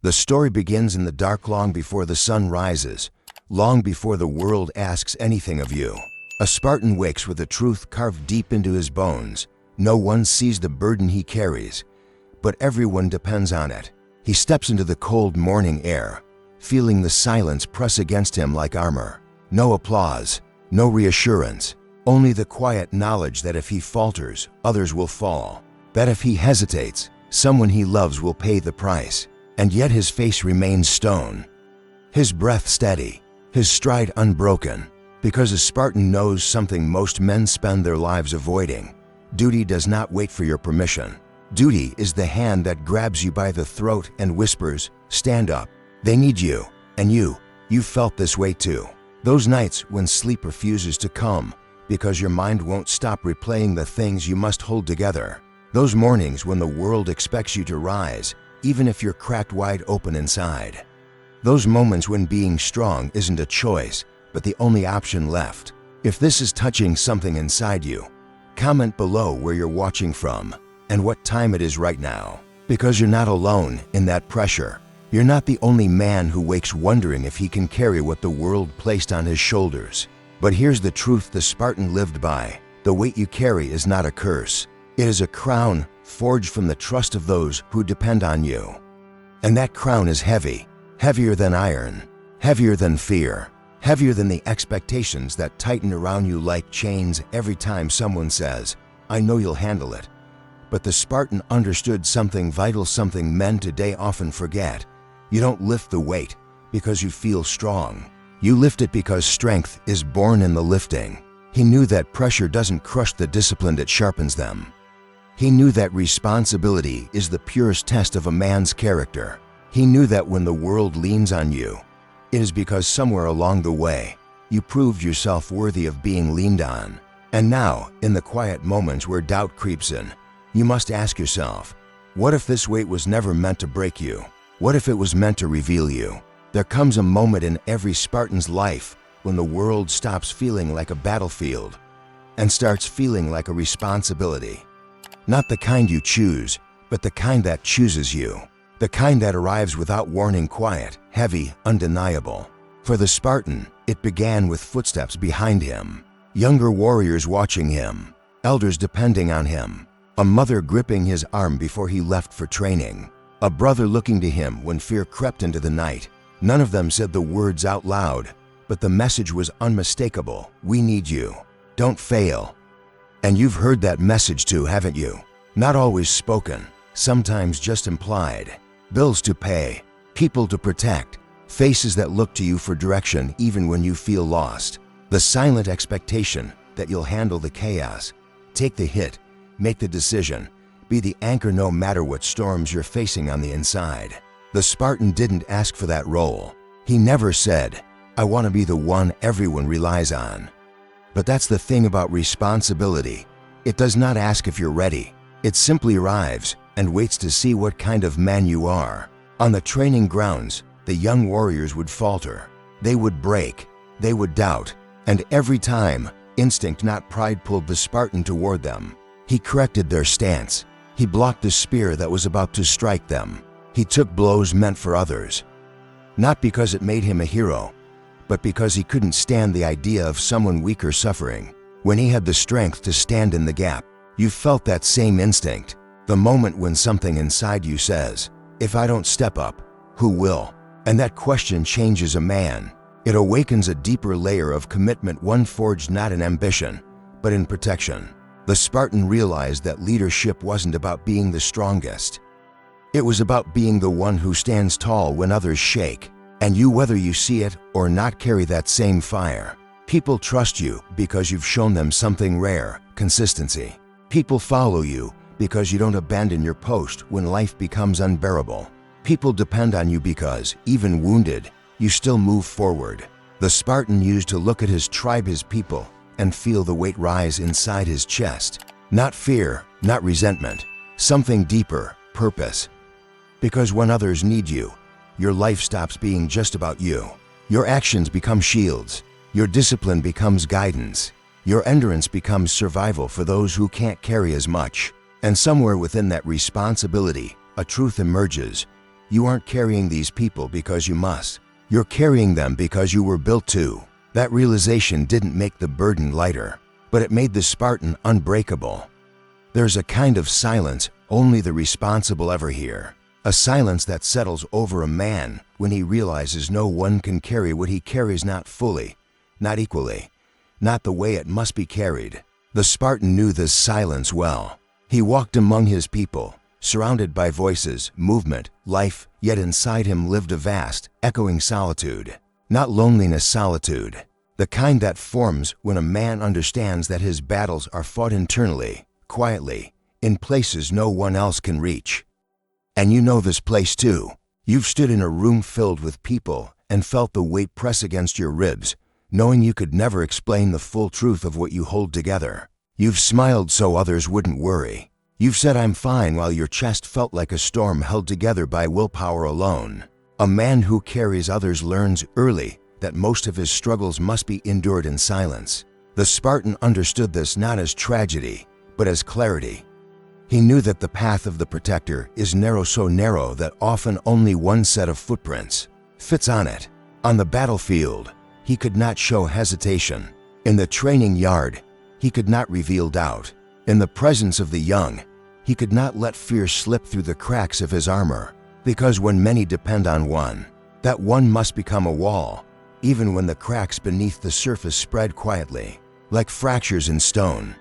The story begins in the dark long before the sun rises, long before the world asks anything of you. A Spartan wakes with the truth carved deep into his bones. No one sees the burden he carries, but everyone depends on it. He steps into the cold morning air, feeling the silence press against him like armor. No applause, no reassurance, only the quiet knowledge that if he falters, others will fall. That if he hesitates, someone he loves will pay the price. And yet his face remains stone, his breath steady, his stride unbroken, because a Spartan knows something most men spend their lives avoiding. Duty does not wait for your permission. Duty is the hand that grabs you by the throat and whispers, "Stand up." They need you, and you felt this way too. Those nights when sleep refuses to come because your mind won't stop replaying the things you must hold together. Those mornings when the world expects you to rise, even if you're cracked wide open inside. Those moments when being strong isn't a choice, but the only option left. If this is touching something inside you, comment below where you're watching from and what time it is right now. Because you're not alone in that pressure. You're not the only man who wakes wondering if he can carry what the world placed on his shoulders. But here's the truth the Spartan lived by. The weight you carry is not a curse. It is a crown forged from the trust of those who depend on you. And that crown is heavy, heavier than iron, heavier than fear, heavier than the expectations that tighten around you like chains every time someone says, "I know you'll handle it." But the Spartan understood something vital, something men today often forget. You don't lift the weight because you feel strong. You lift it because strength is born in the lifting. He knew that pressure doesn't crush the discipline, it sharpens them. He knew that responsibility is the purest test of a man's character. He knew that when the world leans on you, it is because somewhere along the way, you proved yourself worthy of being leaned on. And now, in the quiet moments where doubt creeps in, you must ask yourself, what if this weight was never meant to break you? What if it was meant to reveal you? There comes a moment in every Spartan's life when the world stops feeling like a battlefield and starts feeling like a responsibility. Not the kind you choose, but the kind that chooses you. The kind that arrives without warning, quiet, heavy, undeniable. For the Spartan, it began with footsteps behind him, younger warriors watching him, elders depending on him, a mother gripping his arm before he left for training, a brother looking to him when fear crept into the night. None of them said the words out loud, but the message was unmistakable. We need you. Don't fail. And you've heard that message too, haven't you? Not always spoken, sometimes just implied. Bills to pay, people to protect, faces that look to you for direction even when you feel lost. The silent expectation that you'll handle the chaos, take the hit, make the decision, be the anchor no matter what storms you're facing on the inside. The Spartan didn't ask for that role. He never said, "I want to be the one everyone relies on." But that's the thing about responsibility. It does not ask if you're ready. It simply arrives and waits to see what kind of man you are. On the training grounds, the young warriors would falter. They would break. They would doubt. And every time, instinct not pride pulled the Spartan toward them. He corrected their stance. He blocked the spear that was about to strike them. He took blows meant for others. Not because it made him a hero, but because he couldn't stand the idea of someone weaker suffering. When he had the strength to stand in the gap, you felt that same instinct. The moment when something inside you says, "If I don't step up, who will?" And that question changes a man. It awakens a deeper layer of commitment, one forged not in ambition, but in protection. The Spartan realized that leadership wasn't about being the strongest. It was about being the one who stands tall when others shake. And you, whether you see it or not, carry that same fire. People trust you because you've shown them something rare, consistency. People follow you because you don't abandon your post when life becomes unbearable. People depend on you because, even wounded, you still move forward. The Spartan used to look at his tribe, his people, and feel the weight rise inside his chest. Not fear, not resentment, something deeper, purpose. Because when others need you, your life stops being just about you. Your actions become shields. Your discipline becomes guidance. Your endurance becomes survival for those who can't carry as much. And somewhere within that responsibility, a truth emerges. You aren't carrying these people because you must. You're carrying them because you were built to. That realization didn't make the burden lighter, but it made the Spartan unbreakable. There's a kind of silence only the responsible ever hear. A silence that settles over a man when he realizes no one can carry what he carries, not fully, not equally, not the way it must be carried. The Spartan knew this silence well. He walked among his people, surrounded by voices, movement, life, yet inside him lived a vast, echoing solitude. Not loneliness, solitude. The kind that forms when a man understands that his battles are fought internally, quietly, in places no one else can reach. And you know this place too. You've stood in a room filled with people and felt the weight press against your ribs, knowing you could never explain the full truth of what you hold together. You've smiled so others wouldn't worry. You've said I'm fine while your chest felt like a storm held together by willpower alone. A man who carries others learns early that most of his struggles must be endured in silence. The Spartan understood this not as tragedy, but as clarity. He knew that the path of the protector is narrow, so narrow that often only one set of footprints fits on it. On the battlefield, he could not show hesitation. In the training yard, he could not reveal doubt. In the presence of the young, he could not let fear slip through the cracks of his armor. Because when many depend on one, that one must become a wall, even when the cracks beneath the surface spread quietly, like fractures in stone.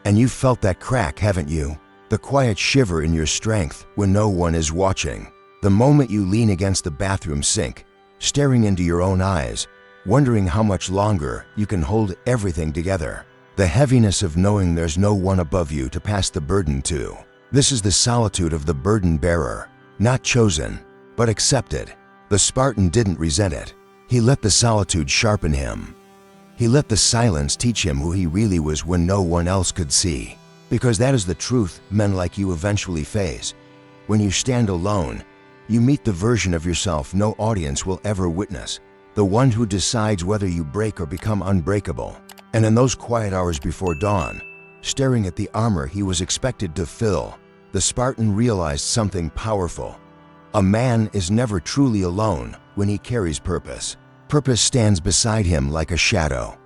And you've felt that crack, haven't you? The quiet shiver in your strength when no one is watching. The moment you lean against the bathroom sink, staring into your own eyes, wondering how much longer you can hold everything together. The heaviness of knowing there's no one above you to pass the burden to. This is the solitude of the burden bearer, not chosen, but accepted. The Spartan didn't resent it. He let the solitude sharpen him. He let the silence teach him who he really was when no one else could see. Because that is the truth men like you eventually face. When you stand alone, you meet the version of yourself no audience will ever witness, the one who decides whether you break or become unbreakable. And in those quiet hours before dawn, staring at the armor he was expected to fill, the Spartan realized something powerful. A man is never truly alone when he carries purpose. Purpose stands beside him like a shadow.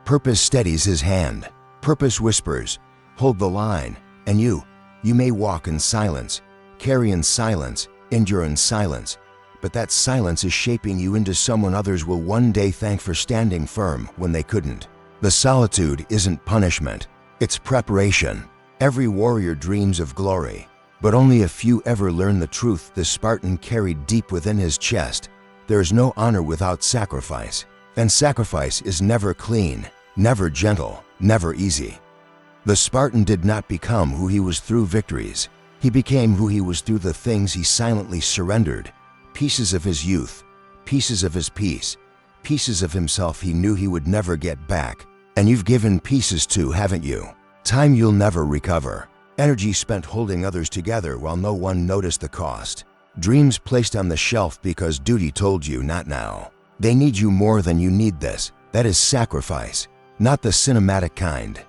Purpose steadies his hand. Purpose whispers, hold the line, and you may walk in silence, carry in silence, endure in silence, but that silence is shaping you into someone others will one day thank for standing firm when they couldn't. The solitude isn't punishment, it's preparation. Every warrior dreams of glory, but only a few ever learn the truth the Spartan carried deep within his chest. There is no honor without sacrifice, and sacrifice is never clean, never gentle, never easy. The Spartan did not become who he was through victories. He became who he was through the things he silently surrendered. Pieces of his youth, pieces of his peace, pieces of himself he knew he would never get back. And you've given pieces too, haven't you? Time you'll never recover. Energy spent holding others together while no one noticed the cost. Dreams placed on the shelf because duty told you not now. They need you more than you need this. That is sacrifice, not the cinematic kind.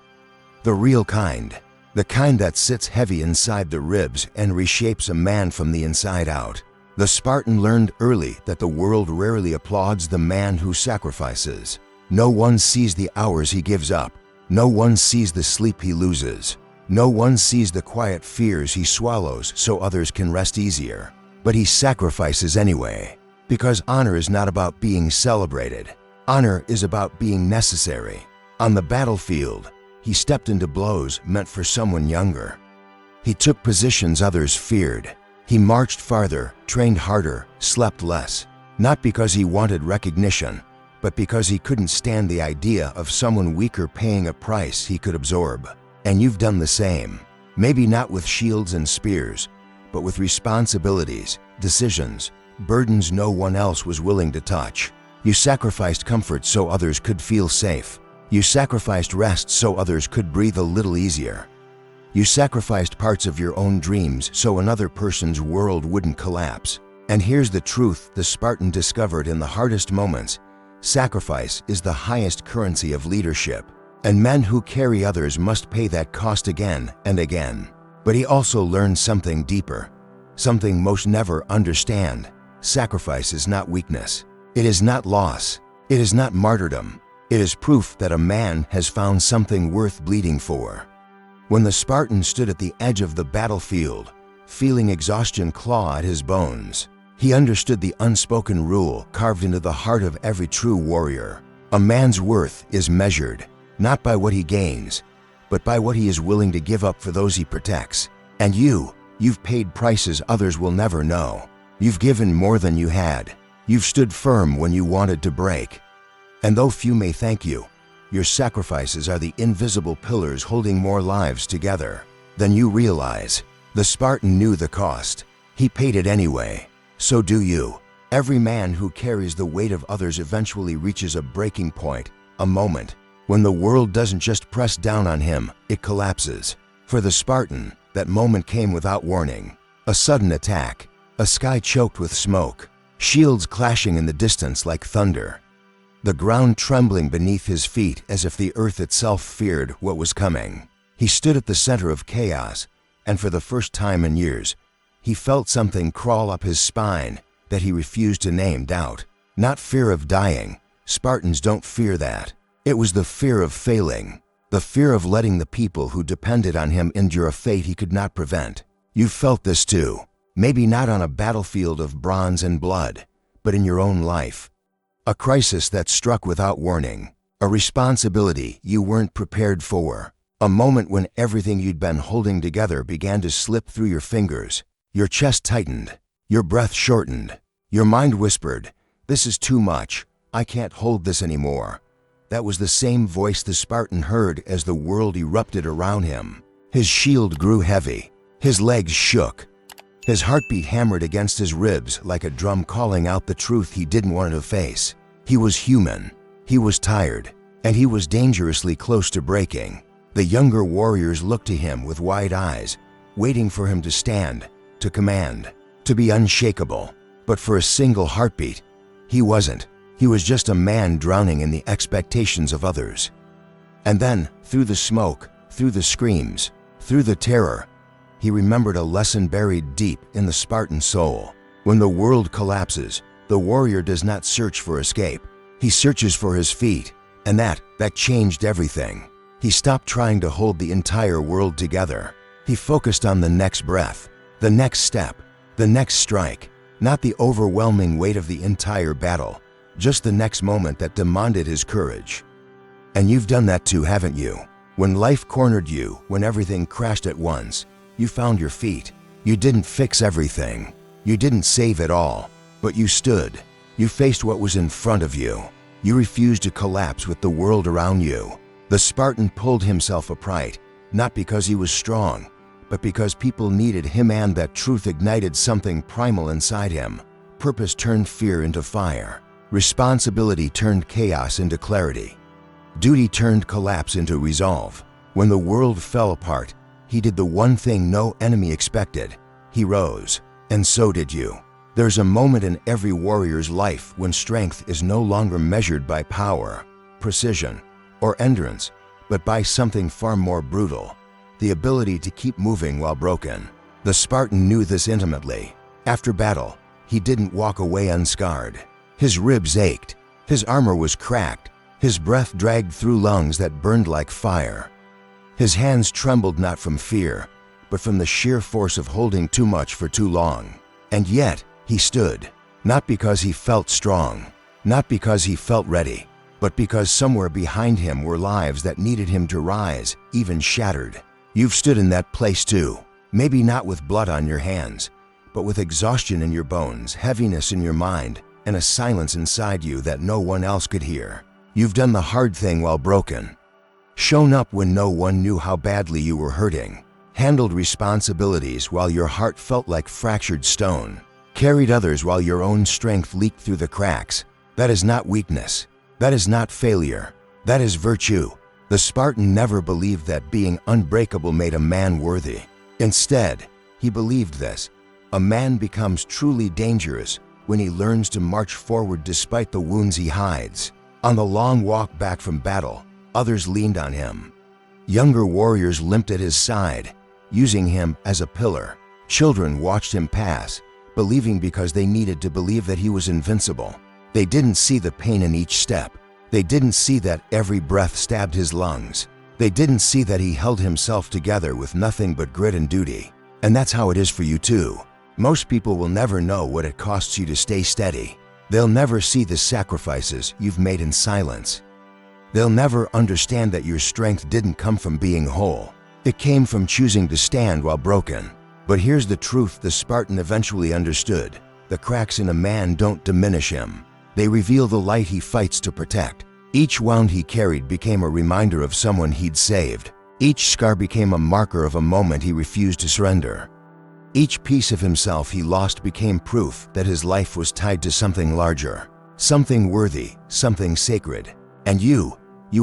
The real kind, the kind that sits heavy inside the ribs and reshapes a man from the inside out. The Spartan learned early that the world rarely applauds the man who sacrifices. No one sees the hours he gives up. No one sees the sleep he loses. No one sees the quiet fears he swallows so others can rest easier. But he sacrifices anyway, because honor is not about being celebrated. Honor is about being necessary. On the battlefield, he stepped into blows meant for someone younger. He took positions others feared. He marched farther, trained harder, slept less. Not because he wanted recognition, but because he couldn't stand the idea of someone weaker paying a price he could absorb. And you've done the same. Maybe not with shields and spears, but with responsibilities, decisions, burdens no one else was willing to touch. You sacrificed comfort so others could feel safe. You sacrificed rest so others could breathe a little easier. You sacrificed parts of your own dreams so another person's world wouldn't collapse. And here's the truth the Spartan discovered in the hardest moments. Sacrifice is the highest currency of leadership, and men who carry others must pay that cost again and again. But he also learned something deeper. something most never understand. Sacrifice is not weakness. It is not loss. It is not martyrdom. It is proof that a man has found something worth bleeding for. When the Spartan stood at the edge of the battlefield, feeling exhaustion claw at his bones, he understood the unspoken rule carved into the heart of every true warrior. A man's worth is measured not by what he gains, but by what he is willing to give up for those he protects. And you've paid prices others will never know. You've given more than you had. You've stood firm when you wanted to break. And though few may thank you, your sacrifices are the invisible pillars holding more lives together than you realize. The Spartan knew the cost. He paid it anyway. So do you. Every man who carries the weight of others eventually reaches a breaking point, a moment when the world doesn't just press down on him, it collapses. For the Spartan, that moment came without warning. A sudden attack, a sky choked with smoke, shields clashing in the distance like thunder, the ground trembling beneath his feet as if the earth itself feared what was coming. He stood at the center of chaos, and for the first time in years, he felt something crawl up his spine that he refused to name. Doubt. Not fear of dying. Spartans don't fear that. It was the fear of failing, the fear of letting the people who depended on him endure a fate he could not prevent. You've felt this too. Maybe not on a battlefield of bronze and blood, but in your own life. A crisis that struck without warning, a responsibility you weren't prepared for, a moment when everything you'd been holding together began to slip through your fingers. Your chest tightened, your breath shortened, your mind whispered, "This is too much, I can't hold this anymore." That was the same voice the Spartan heard as the world erupted around him. His shield grew heavy, his legs shook, his heartbeat hammered against his ribs like a drum calling out the truth he didn't want to face. He was human, he was tired, and he was dangerously close to breaking. The younger warriors looked to him with wide eyes, waiting for him to stand, to command, to be unshakable. But for a single heartbeat, he wasn't. He was just a man drowning in the expectations of others. And then, through the smoke, through the screams, through the terror, he remembered a lesson buried deep in the Spartan soul. When the world collapses, the warrior does not search for escape. He searches for his feet, and that changed everything. He stopped trying to hold the entire world together. He focused on the next breath, the next step, the next strike, not the overwhelming weight of the entire battle, just the next moment that demanded his courage. And you've done that too, haven't you? When life cornered you, when everything crashed at once, you found your feet. You didn't fix everything. You didn't save it all. But you stood. You faced what was in front of you. You refused to collapse with the world around you. The Spartan pulled himself upright, not because he was strong, but because people needed him, and that truth ignited something primal inside him. Purpose turned fear into fire. Responsibility turned chaos into clarity. Duty turned collapse into resolve. When the world fell apart, he did the one thing no enemy expected. He rose, and so did you. There's a moment in every warrior's life when strength is no longer measured by power, precision, or endurance, but by something far more brutal: the ability to keep moving while broken. The Spartan knew this intimately. After battle, he didn't walk away unscarred. His ribs ached, his armor was cracked, his breath dragged through lungs that burned like fire. His hands trembled not from fear, but from the sheer force of holding too much for too long. And yet, he stood, not because he felt strong, not because he felt ready, but because somewhere behind him were lives that needed him to rise, even shattered. You've stood in that place too, maybe not with blood on your hands, but with exhaustion in your bones, heaviness in your mind, and a silence inside you that no one else could hear. You've done the hard thing while broken, shown up when no one knew how badly you were hurting, handled responsibilities while your heart felt like fractured stone, carried others while your own strength leaked through the cracks. That is not weakness. That is not failure. That is virtue. The Spartan never believed that being unbreakable made a man worthy. Instead, he believed this: a man becomes truly dangerous when he learns to march forward despite the wounds he hides. On the long walk back from battle, others leaned on him. Younger warriors limped at his side, using him as a pillar. Children watched him pass, believing because they needed to believe that he was invincible. They didn't see the pain in each step. They didn't see that every breath stabbed his lungs. They didn't see that he held himself together with nothing but grit and duty. And that's how it is for you too. Most people will never know what it costs you to stay steady. They'll never see the sacrifices you've made in silence. They'll never understand that your strength didn't come from being whole. It came from choosing to stand while broken. But here's the truth the Spartan eventually understood. The cracks in a man don't diminish him. They reveal the light he fights to protect. Each wound he carried became a reminder of someone he'd saved. Each scar became a marker of a moment he refused to surrender. Each piece of himself he lost became proof that his life was tied to something larger, something worthy, something sacred. And you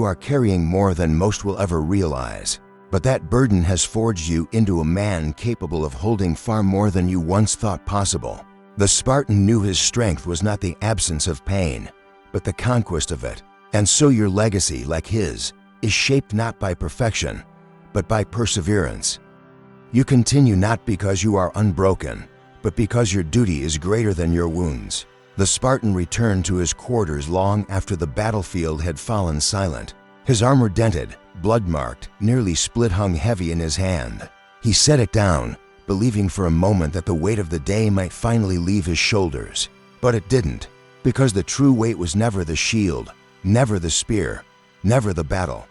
are carrying more than most will ever realize. But that burden has forged you into a man capable of holding far more than you once thought possible. The Spartan knew his strength was not the absence of pain, but the conquest of it. And so your legacy, like his, is shaped not by perfection, but by perseverance. You continue not because you are unbroken, but because your duty is greater than your wounds. The Spartan returned to his quarters long after the battlefield had fallen silent. His armor dented, blood-marked, nearly split hung heavy in his hand. He set it down, believing for a moment that the weight of the day might finally leave his shoulders. But it didn't, because the true weight was never the shield, never the spear, never the battle.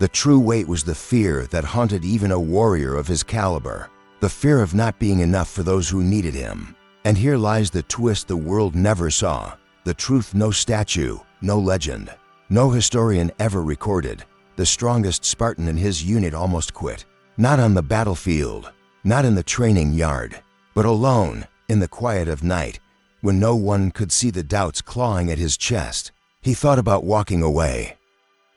The true weight was the fear that haunted even a warrior of his caliber, the fear of not being enough for those who needed him. And here lies the twist the world never saw, the truth no statue, no legend, no historian ever recorded. The strongest Spartan in his unit almost quit. Not on the battlefield, not in the training yard, but alone, in the quiet of night, when no one could see the doubts clawing at his chest. He thought about walking away.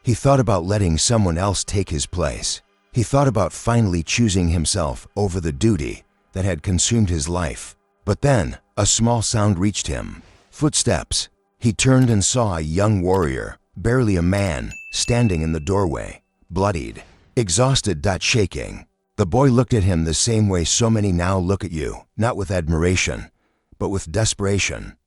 He thought about letting someone else take his place. He thought about finally choosing himself over the duty that had consumed his life. But then, a small sound reached him. Footsteps. He turned and saw a young warrior, barely a man, standing in the doorway, bloodied, exhausted, shaking. The boy looked at him the same way so many now look at you, not with admiration, but with desperation.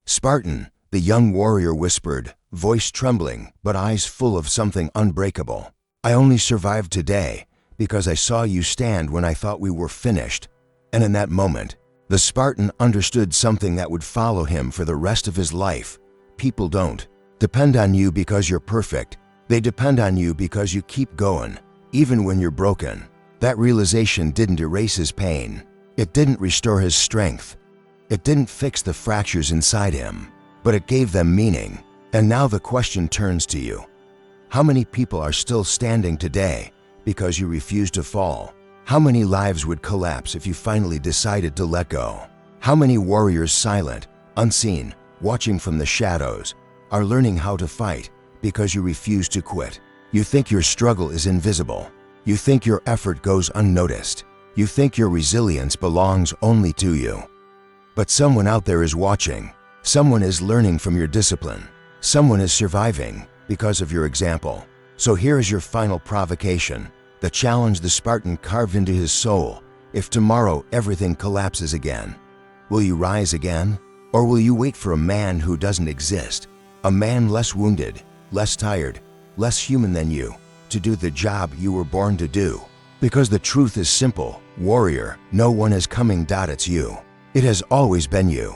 "Spartan," the young warrior whispered, voice trembling, but eyes full of something unbreakable. "I only survived today because I saw you stand when I thought we were finished." And in that moment, the Spartan understood something that would follow him for the rest of his life. People don't depend on you because you're perfect. They depend on you because you keep going, even when you're broken. That realization didn't erase his pain. It didn't restore his strength. It didn't fix the fractures inside him, but it gave them meaning. And now the question turns to you. How many people are still standing today because you refuse to fall? How many lives would collapse if you finally decided to let go? How many warriors, silent, unseen, watching from the shadows, are learning how to fight because you refuse to quit? You think your struggle is invisible. You think your effort goes unnoticed. You think your resilience belongs only to you. But someone out there is watching. Someone is learning from your discipline. Someone is surviving because of your example. So here is your final provocation, the challenge the Spartan carved into his soul. If tomorrow everything collapses again, will you rise again? Or will you wait for a man who doesn't exist? A man less wounded, less tired, less human than you, to do the job you were born to do. Because the truth is simple, warrior, no one is coming. It's you. It has always been you.